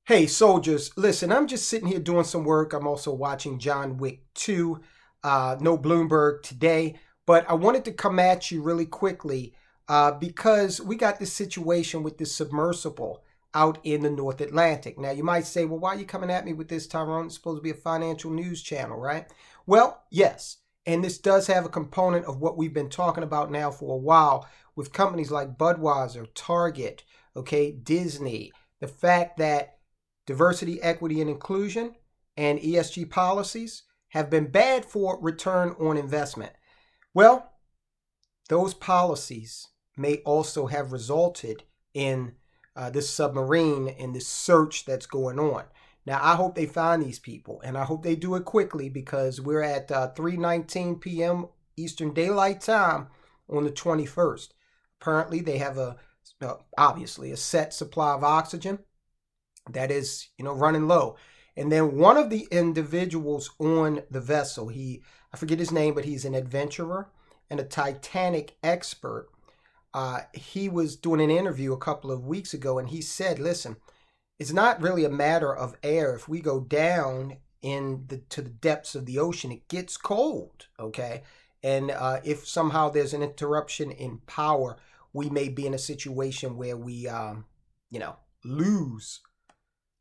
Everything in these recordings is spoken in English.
Hey, soldiers, listen, I'm just sitting here doing some work. I'm also watching John Wick 2. No Bloomberg today, but I wanted to come at you really quickly because we got this situation with this submersible out in the North Atlantic. Now, you might say, well, why are you coming at me with this, Tyrone? It's supposed to be a financial news channel, right? Well, yes, and this does have a component of what we've been talking about now for a while with companies like Budweiser, Target, okay, Disney, the fact that diversity, equity, and inclusion, and ESG policies have been bad for return on investment. Well, those policies may also have resulted in this submarine and this search that's going on. Now, I hope they find these people, and I hope they do it quickly because we're at 3:19 p.m. Eastern Daylight Time on the 21st. Apparently, they have obviously a set supply of oxygen that is, running low. And then one of the individuals on the vessel, I forget his name, but he's an adventurer and a Titanic expert. He was doing an interview a couple of weeks ago, and he said, listen, it's not really a matter of air. If we go down to the depths of the ocean, it gets cold, okay? And if somehow there's an interruption in power, we may be in a situation where we, lose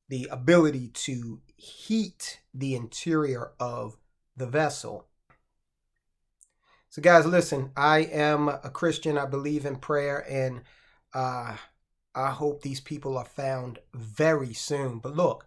the ability to heat the interior of the vessel. So guys, listen, I am a Christian. I believe in prayer, and I hope these people are found very soon. But look,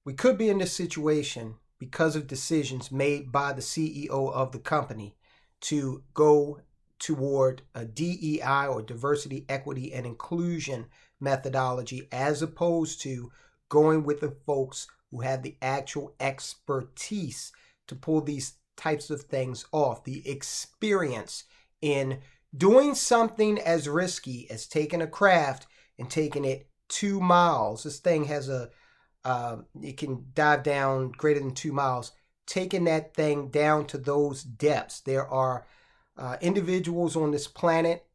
we could be in this situation because of decisions made by the CEO of the company to go toward a DEI, or diversity, equity, and inclusion methodology, as opposed to going with the folks who have the actual expertise to pull these types of things off, the experience in doing something as risky as taking a craft and taking it 2 miles. This thing has it can dive down greater than 2 miles. Taking that thing down to those depths. There are individuals on this planet,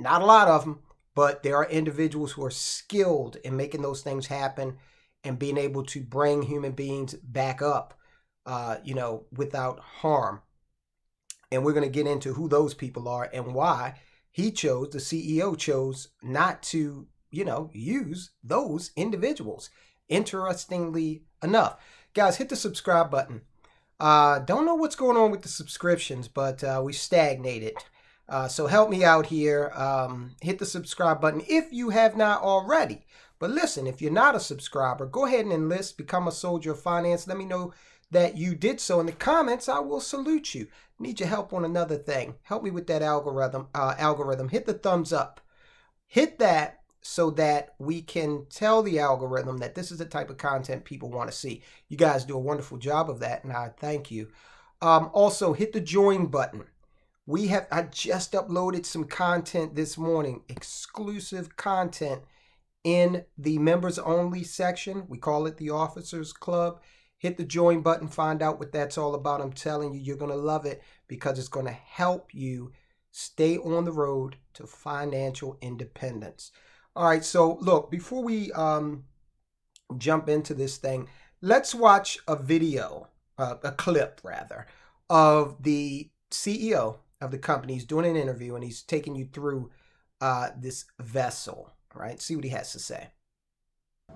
not a lot of them, but there are individuals who are skilled in making those things happen and being able to bring human beings back up, without harm. And we're going to get into who those people are and why the CEO chose not to, use those individuals. Interestingly enough, guys, hit the subscribe button. Don't know what's going on with the subscriptions, but we stagnated. So help me out here. Hit the subscribe button if you have not already. But listen, if you're not a subscriber, go ahead and enlist, become a soldier of finance. Let me know that you did so in the comments. I will salute you. Need your help on another thing. Help me with that algorithm. Hit the thumbs up. Hit that so that we can tell the algorithm that this is the type of content people want to see. You guys do a wonderful job of that, and I thank you. Also, hit the join button. I just uploaded some content this morning, exclusive content in the members only section. We call it the Officers Club. Hit the join button, find out what that's all about. I'm telling you, you're going to love it because it's going to help you stay on the road to financial independence. All right, so look, before we jump into this thing, let's watch a clip of the CEO of the company. He's doing an interview and he's taking you through this vessel, right? See what he has to say.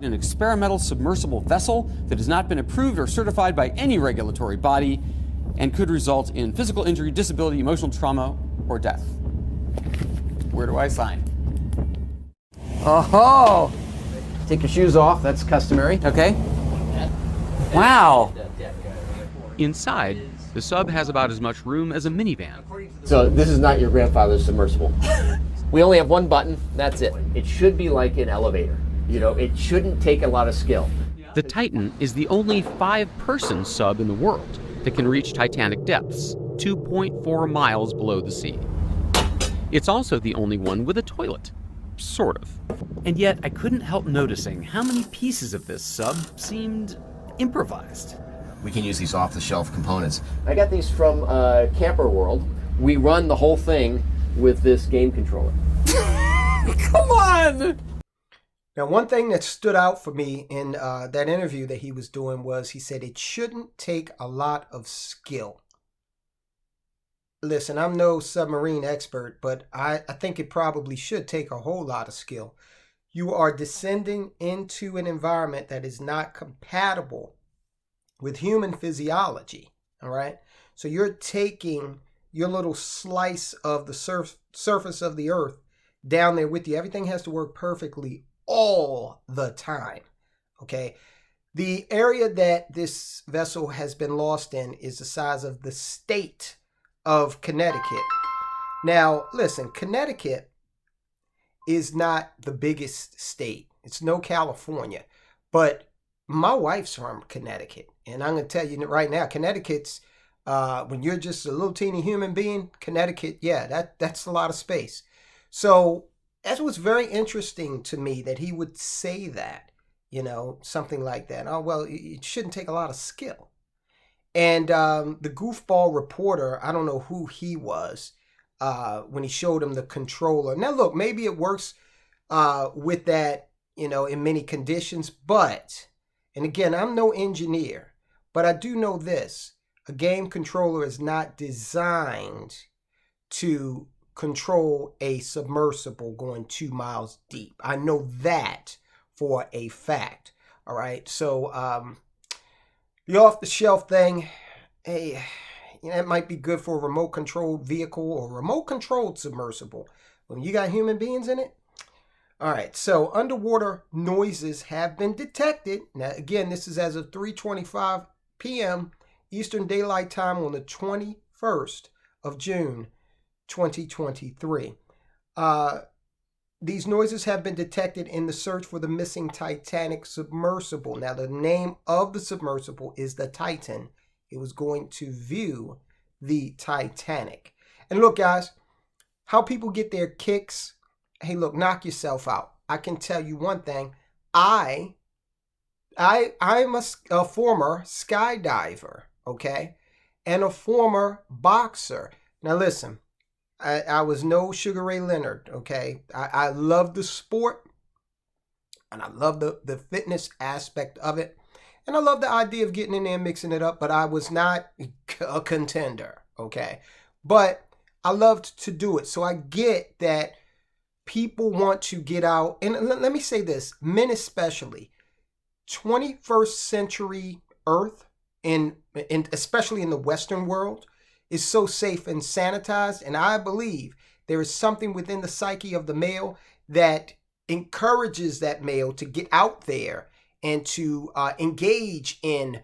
An experimental submersible vessel that has not been approved or certified by any regulatory body and could result in physical injury, disability, emotional trauma, or death. Where do I sign? Oh, take your shoes off. That's customary. Okay. Wow. Inside, the sub has about as much room as a minivan. So this is not your grandfather's submersible. We only have one button. That's it. It should be like an elevator. It shouldn't take a lot of skill. The Titan is the only 5-person sub in the world that can reach Titanic depths, 2.4 miles below the sea. It's also the only one with a toilet. Sort of. And yet, I couldn't help noticing how many pieces of this sub seemed improvised. We can use these off-the-shelf components. I got these from Camper World. We run the whole thing with this game controller. Come on! Now, one thing that stood out for me in that interview that he was doing was he said it shouldn't take a lot of skill. Listen, I'm no submarine expert, but I think it probably should take a whole lot of skill. You are descending into an environment that is not compatible with human physiology, all right? So you're taking your little slice of the surface of the earth down there with you. Everything has to work perfectly all the time, okay? The area that this vessel has been lost in is the size of the state of Connecticut. Now, listen, Connecticut is not the biggest state. It's no California. But my wife's from Connecticut. And I'm going to tell you right now, Connecticut's, when you're just a little teeny human being, Connecticut, yeah, that's a lot of space. So that was very interesting to me that he would say that, something like that. Oh, well, it shouldn't take a lot of skill. And the goofball reporter, I don't know who he was, when he showed him the controller. Now, look, maybe it works with that, in many conditions. But, and again, I'm no engineer, but I do know this. A game controller is not designed to control a submersible going 2 miles deep. I know that for a fact. All right. So, the off-the-shelf thing, hey, it might be good for a remote-controlled vehicle or remote-controlled submersible. When you got human beings in it. All right, so underwater noises have been detected. Now, again, this is as of 3:25 p.m. Eastern Daylight Time on the 21st of June, 2023. These noises have been detected in the search for the missing Titanic submersible. Now, the name of the submersible is the Titan. It was going to view the Titanic. And look, guys, how people get their kicks. Hey, look, knock yourself out. I can tell you one thing. I'm a former skydiver, okay, and a former boxer. Now, listen. I was no Sugar Ray Leonard, okay? I love the sport, and I love the fitness aspect of it, and I love the idea of getting in there and mixing it up, but I was not a contender, okay? But I loved to do it, so I get that people want to get out, and let me say this, men especially, 21st century Earth, and especially in the Western world, is so safe and sanitized, and I believe there is something within the psyche of the male that encourages that male to get out there and to engage in,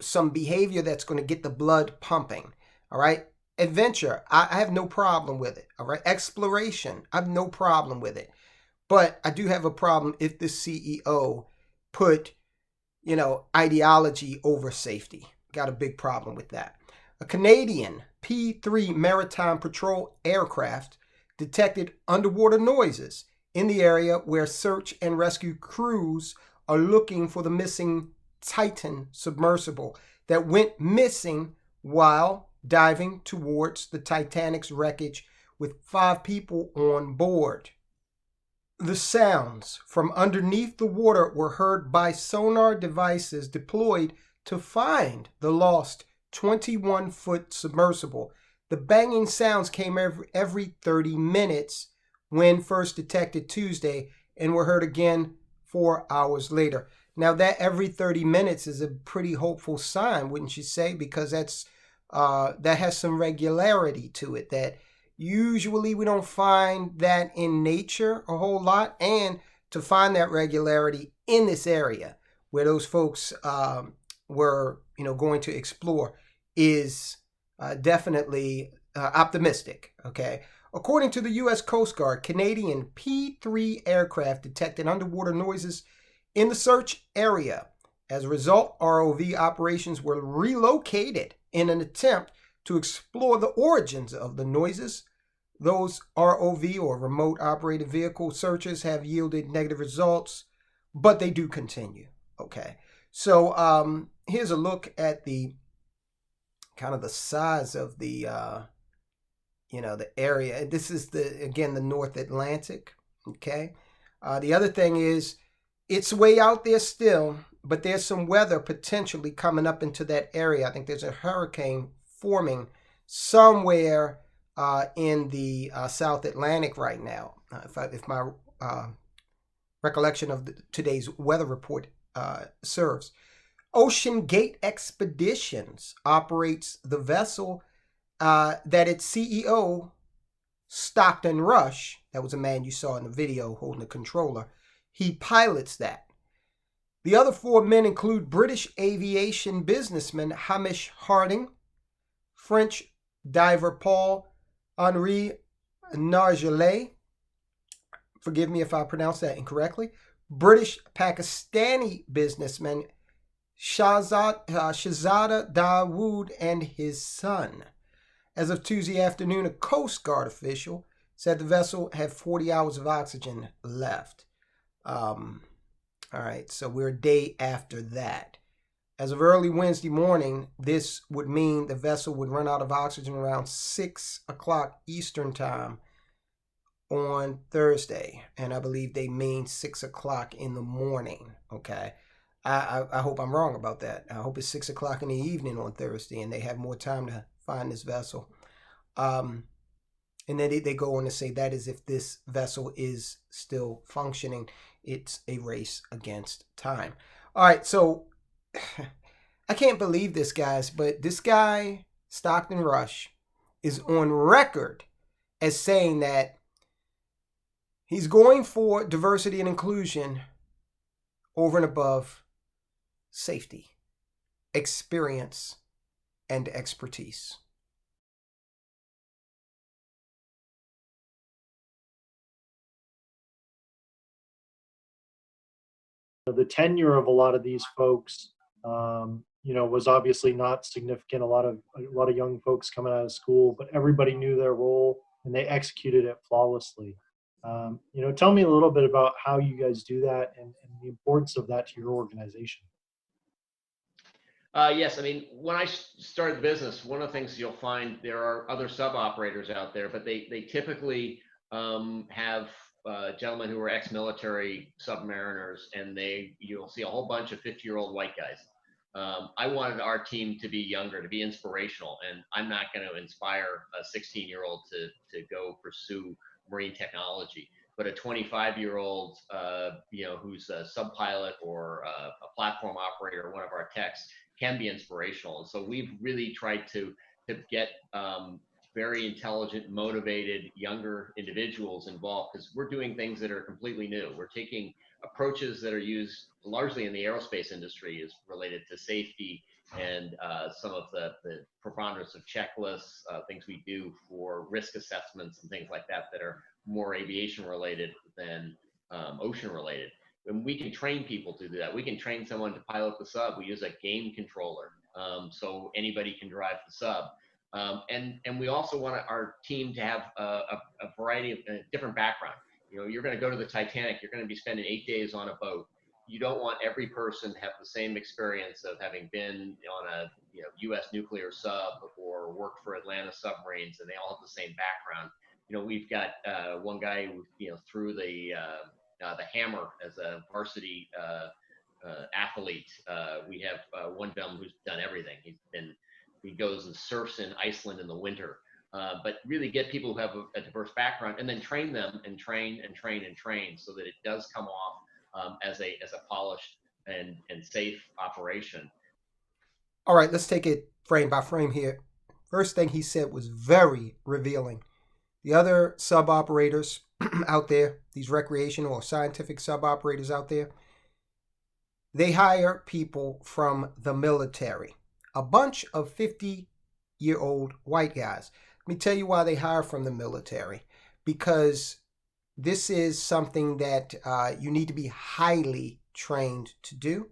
some behavior that's going to get the blood pumping. All right, adventure, I have no problem with it. All right, exploration, I have no problem with it, but I do have a problem if the CEO put, ideology over safety. Got a big problem with that. A Canadian P-3 Maritime Patrol aircraft detected underwater noises in the area where search and rescue crews are looking for the missing Titan submersible that went missing while diving towards the Titanic's wreckage with 5 people on board. The sounds from underneath the water were heard by sonar devices deployed to find the lost 21-foot submersible. The banging sounds came every 30 minutes when first detected Tuesday and were heard again 4 hours later. Now, that every 30 minutes is a pretty hopeful sign, wouldn't you say? Because that has some regularity to it that usually we don't find that in nature a whole lot. And to find that regularity in this area where those folks were going to explore is definitely optimistic, okay? According to the U.S. Coast Guard, Canadian P-3 aircraft detected underwater noises in the search area. As a result, ROV operations were relocated in an attempt to explore the origins of the noises. Those ROV or remote operated vehicle searches have yielded negative results, but they do continue, okay? So here's a look at the kind of the size of the the area. This is the North Atlantic, okay? The other thing is, it's way out there still, but there's some weather potentially coming up into that area. I think there's a hurricane forming somewhere in the South Atlantic right now. If my recollection of today's weather report serves. Ocean Gate Expeditions operates the vessel that its CEO, Stockton Rush, that was a man you saw in the video holding the controller, he pilots that. The other 4 men include British aviation businessman Hamish Harding, French diver Paul-Henri Nargeolet, forgive me if I pronounce that incorrectly, British Pakistani businessman Shahzada Dawood and his son. As of Tuesday afternoon, a Coast Guard official said the vessel had 40 hours of oxygen left. All right, so we're a day after that. As of early Wednesday morning, this would mean the vessel would run out of oxygen around 6 o'clock Eastern time on Thursday. And I believe they mean 6 o'clock in the morning, okay? I hope I'm wrong about that. I hope it's 6 o'clock in the evening on Thursday and they have more time to find this vessel. And then they go on to say that is if this vessel is still functioning. It's a race against time. All right, so I can't believe this, guys, but this guy, Stockton Rush, is on record as saying that he's going for diversity and inclusion over and above safety, experience, and expertise. The tenure of a lot of these folks, was obviously not significant. A lot of young folks coming out of school, but everybody knew their role and they executed it flawlessly. Tell me a little bit about how you guys do that and the importance of that to your organization. Yes, I mean, when I started the business, one of the things you'll find there are other sub operators out there, but they typically have gentlemen who are ex-military submariners, and you'll see a whole bunch of 50-year-old white guys. I wanted our team to be younger, to be inspirational, and I'm not going to inspire a 16-year-old to go pursue marine technology, but a 25-year-old, who's a sub pilot or a platform operator or one of our techs can be inspirational. And so we've really tried to get very intelligent, motivated, younger individuals involved because we're doing things that are completely new. We're taking approaches that are used largely in the aerospace industry is related to safety and some of the preponderance of checklists, things we do for risk assessments and things like that are more aviation related than ocean related. And we can train people to do that. We can train someone to pilot the sub. We use a game controller, so anybody can drive the sub. And we also want our team to have a variety of different background. You're going to go to the Titanic. You're going to be spending 8 days on a boat. You don't want every person to have the same experience of having been on a U.S. nuclear sub or worked for Atlanta submarines, and they all have the same background. We've got one guy who threw the hammer as a varsity athlete. We have one gentleman who's done everything. He goes and surfs in Iceland in the winter. But really get people who have a diverse background and then train them and train so that it does come off as a polished and safe operation. All right, let's take it frame by frame here. First thing he said was very revealing. The other sub operators out there, these recreational or scientific sub operators out there, they hire people from the military. A bunch of 50-year-old white guys. Let me tell you why they hire from the military. Because this is something that you need to be highly trained to do.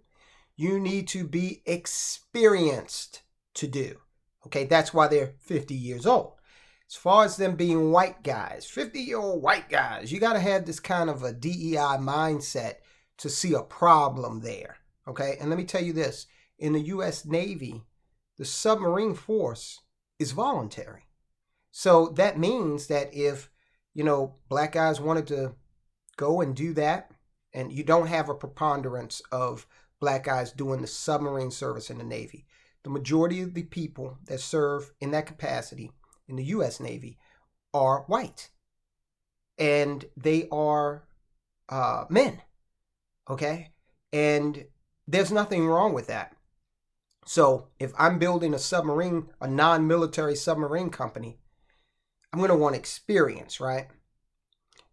You need to be experienced to do. Okay, that's why they're 50 years old. As far as them being white guys, 50-year-old white guys, you got to have this kind of a DEI mindset to see a problem there. Okay, and let me tell you this. In the U.S. Navy, the submarine force is voluntary. So that means that if, black guys wanted to go and do that, and you don't have a preponderance of black guys doing the submarine service in the Navy. The majority of the people that serve in that capacity in the U.S. Navy are white, and they are men, okay? And there's nothing wrong with that. So if I'm building a submarine, a non-military submarine company, I'm going to want experience, right?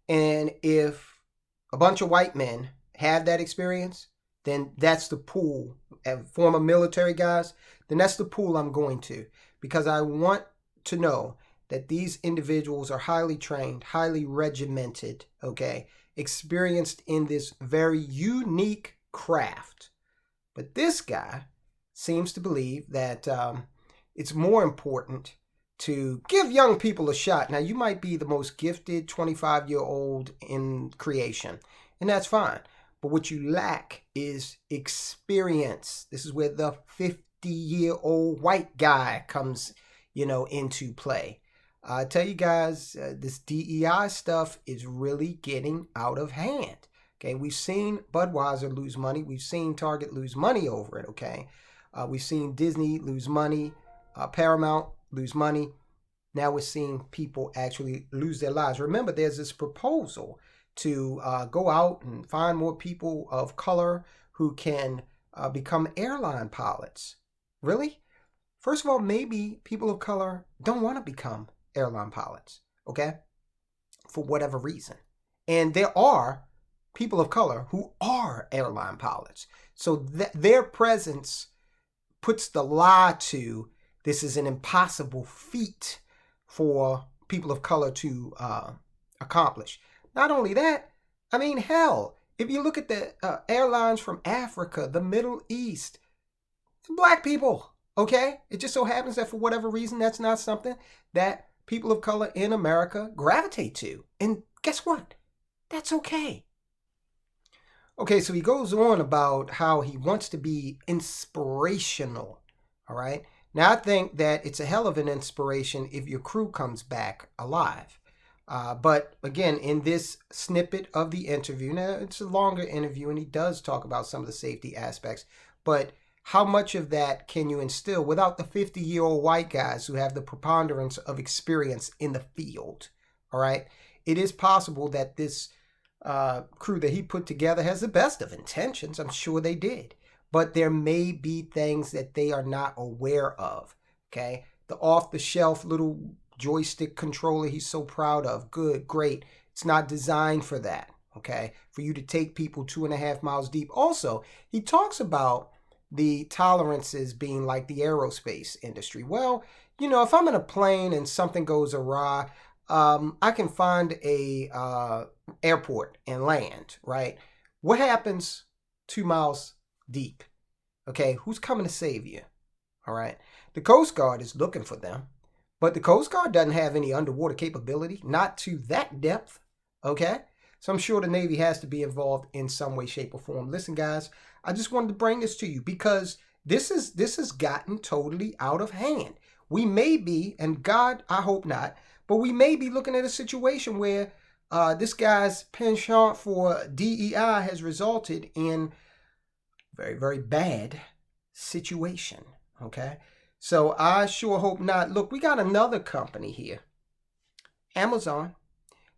And if a bunch of white men have that experience, then that's the pool. And former military guys, then that's the pool I'm going to, because I want to know that these individuals are highly trained, highly regimented, okay, experienced in this very unique craft. But this guy seems to believe that it's more important to give young people a shot. Now, you might be the most gifted 25-year-old in creation, and that's fine. But what you lack is experience. This is where the 50-year-old white guy comes, into play. I tell you guys, this DEI stuff is really getting out of hand. Okay, we've seen Budweiser lose money. We've seen Target lose money over it. Okay, we've seen Disney lose money, Paramount lose money. Now we're seeing people actually lose their lives. Remember, there's this proposal to go out and find more people of color who can become airline pilots. Really? First of all, maybe people of color don't want to become airline pilots, okay? For whatever reason. And there are people of color who are airline pilots. So their presence puts the lie to this is an impossible feat for people of color to accomplish. Not only that, I mean, hell, if you look at the airlines from Africa, the Middle East, black people, okay? It just so happens that for whatever reason, that's not something that people of color in America gravitate to. And guess what? That's okay. Okay, so he goes on about how he wants to be inspirational, all right? Now, I think that it's a hell of an inspiration if your crew comes back alive. But again, in this snippet of the interview, now it's a longer interview and he does talk about some of the safety aspects, but how much of that can you instill without the 50-year-old white guys who have the preponderance of experience in the field? All right. It is possible that this crew that he put together has the best of intentions. I'm sure they did. But there may be things that they are not aware of. Okay. The off-the-shelf little joystick controller he's so proud of. Good, great. It's not designed for that. Okay. For you to take people 2.5 miles deep. Also, he talks about the tolerances being like the aerospace industry. Well, if I'm in a plane and something goes awry, I can find a airport and land, right? What happens 2 miles deep? Okay, who's coming to save you? All right. The Coast Guard is looking for them, but the Coast Guard doesn't have any underwater capability, not to that depth. Okay. So I'm sure the Navy has to be involved in some way, shape, or form. Listen, guys, I just wanted to bring this to you because this has gotten totally out of hand. We may be, and God, I hope not, but we may be looking at a situation where this guy's penchant for DEI has resulted in very, very bad situation. Okay, so I sure hope not. Look, we got another company here, Amazon,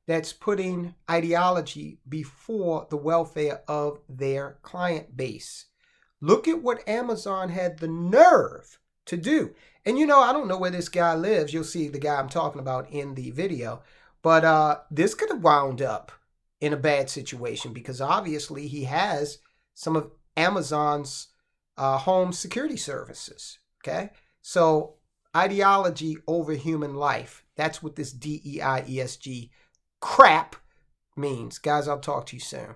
that's putting ideology before the welfare of their client base. Look at what Amazon had the nerve to do. And I don't know where this guy lives. You'll see the guy I'm talking about in the video. But this could have wound up in a bad situation because obviously he has some of Amazon's home security services. Okay? So ideology over human life. That's what this DEI, ESG crap means. Guys, I'll talk to you soon.